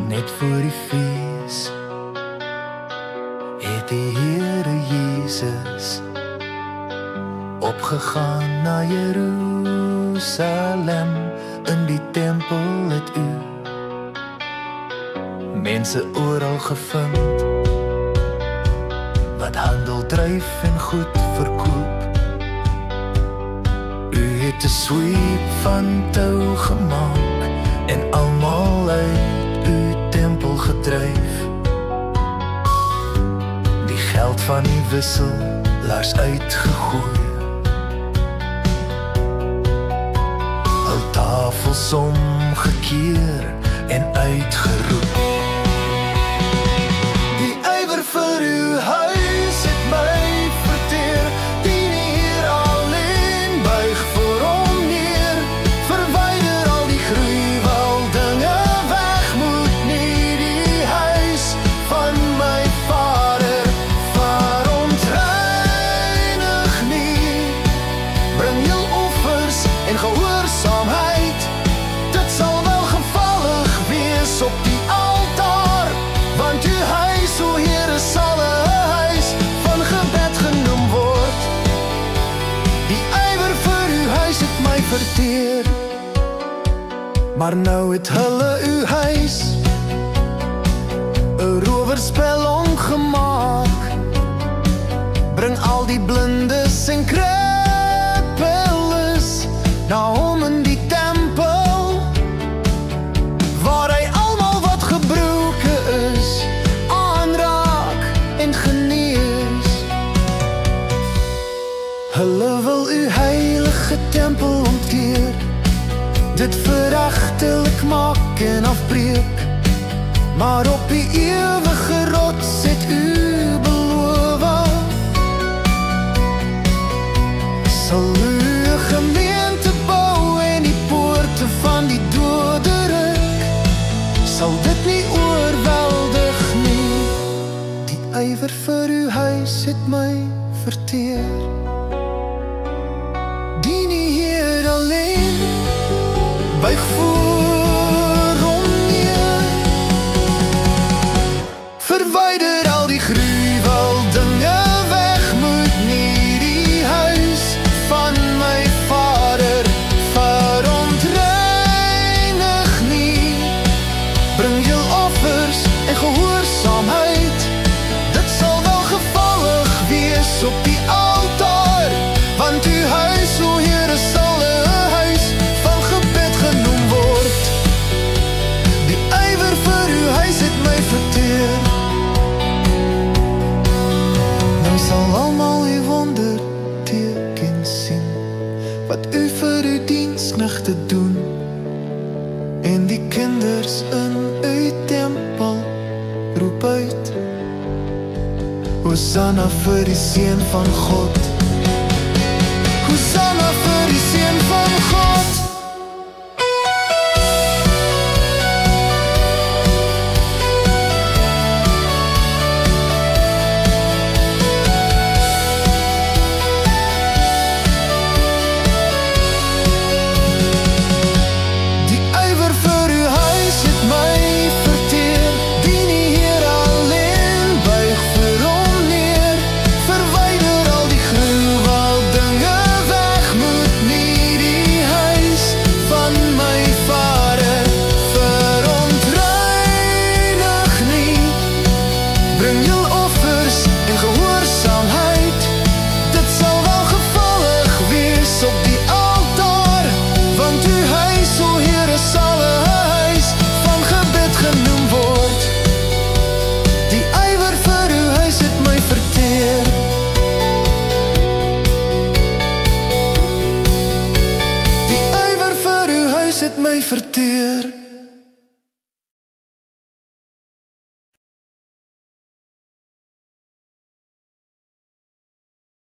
Net voor die fees het die Here Jesus opgegaan na Jerusalem. In die tempel het u mense oral gevind wat handel dryf en goed verkoop. U het 'n sweep van tou gemaak en almal uit u tempel gedryf. Die geld van die wisselaars uitgegooi, hul tafels omgekeer en uitgeroep. Die ywer vir uw huis het my verteer. Dien die Heer alleen, buig voor hom neer. Verwyder al die gruweldinge weg, moet nie die huis van my Vader verontreinig nie. Bring jou offers en gehoorsaamheid, dit sal wel gevallig wees op die altaar, want uw huis, o Heere, sal 'n huis van gebed genoem word. Die ywer vir uw huis het my verteer, maar nou het hulle uw huis 'n rowerspel omgemaak. Bring al die blindes en krippeles na hom in die tempel, waar hy almal wat gebroke is aanraak en genees. Hulle wil uw heilige tempel ontkeer, dit veragtelik maak en afbreek. Maar op die ewige rots het u beloof, sal u 'n gemeente bou en die poorte van die doderyk sal dit nie oorweldig nie. Die ywer vir uw huis het my verteer. Dien die Heer alleen, buig voor hom neer. Verwyder al die gruweldinge weg, moet nie die huis van my Vader verontreinig nie. Bring jou offers en gehoorsaamheid, dit sal wel gevallig wees op die altaar, want uw huis, o Heere, sal 'n huis van gebed genoem word. Die ywer vir uw huis het my verteer, nou sal almal uw wondertekens sien, wat u vir uw diensknegte doen, en die kinders in uw tempel roep uit, Hosanna vir die Seun van God. Hosanna vir die Seun van God. Die ywer vir uw huis het my verteer. Dien die Heer alleen, buig voor hom neer. Verwyder al die gruweldinge weg, moet nie die huis van my Vader verontreinig nie. Bring jou offers en gehoorsaamheid, dit sal wel gevallig wees op die altaar, want uw huis, o Heere, sal 'n huis van gebed genoem word. Die ywer vir uw huis het my verteer. Die ywer vir uw huis het my verteer.